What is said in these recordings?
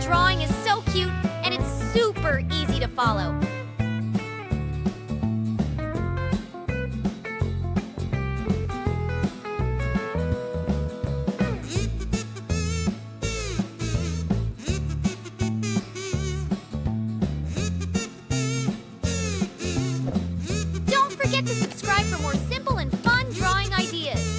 drawing is so cute and it's super easy to follow. Don't forget to subscribe for more simple and fun drawing ideas.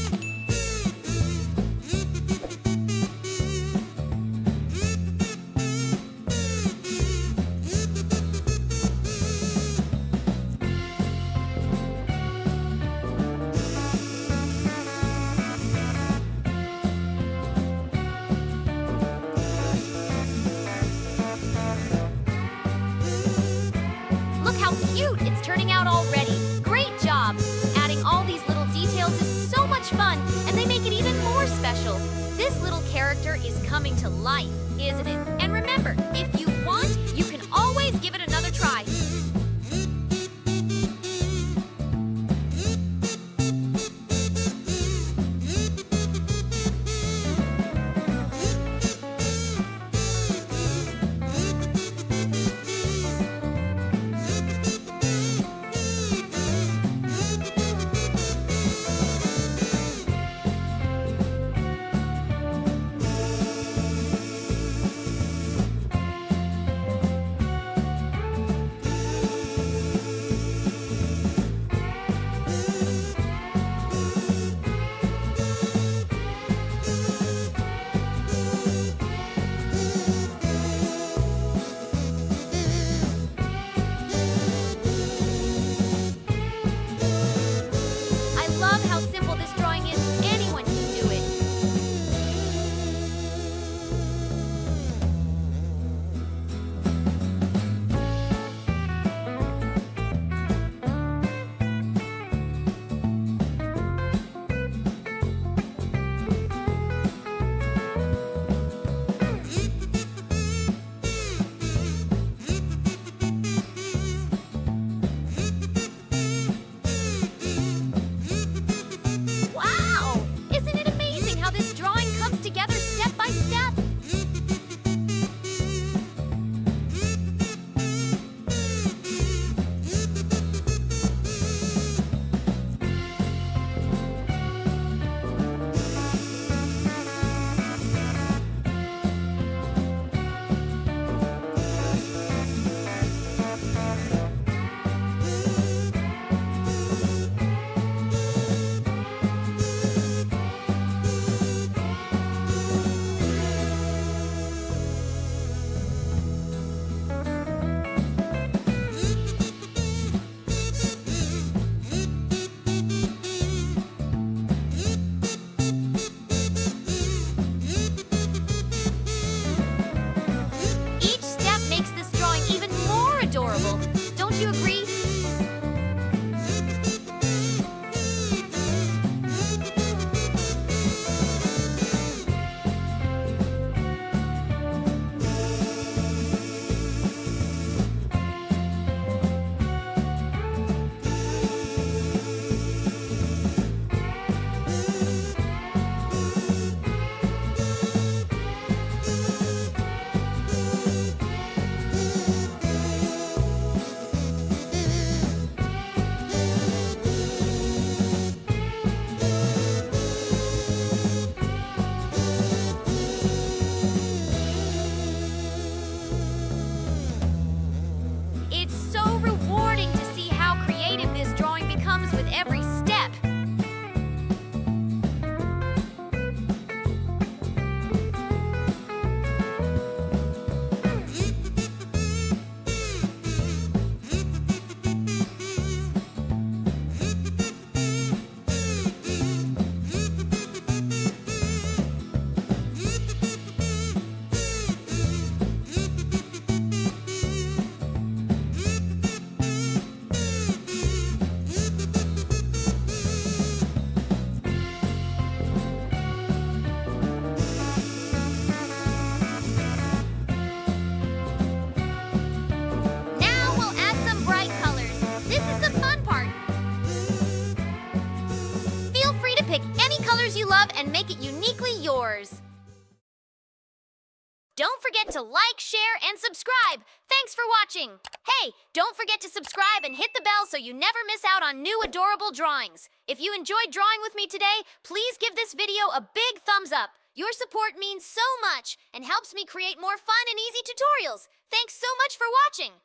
Look how cute it's turning out already. Great job! Adding all these little details is so much fun, and they make it even more special. This little character is coming to life, isn't it? And remember, if you want, you can always give it another try. I love how simple this drawing is. Anyone can do it. Wow! Isn't it amazing how this drawing comes together step by step? Each step makes this drawing even more adorable. Don't you agree? It's so rewarding to see how creative this drawing becomes with every step. Now we'll add some bright colors. This is the fun part. Feel free to pick any colors you love and make it uniquely yours. Don't forget to like, share, and subscribe. Thanks for watching. Hey, don't forget to subscribe and hit the bell so you never miss out on new adorable drawings. If you enjoyed drawing with me today, please give this video a big thumbs up. Your support means so much and helps me create more fun and easy tutorials. Thanks so much for watching.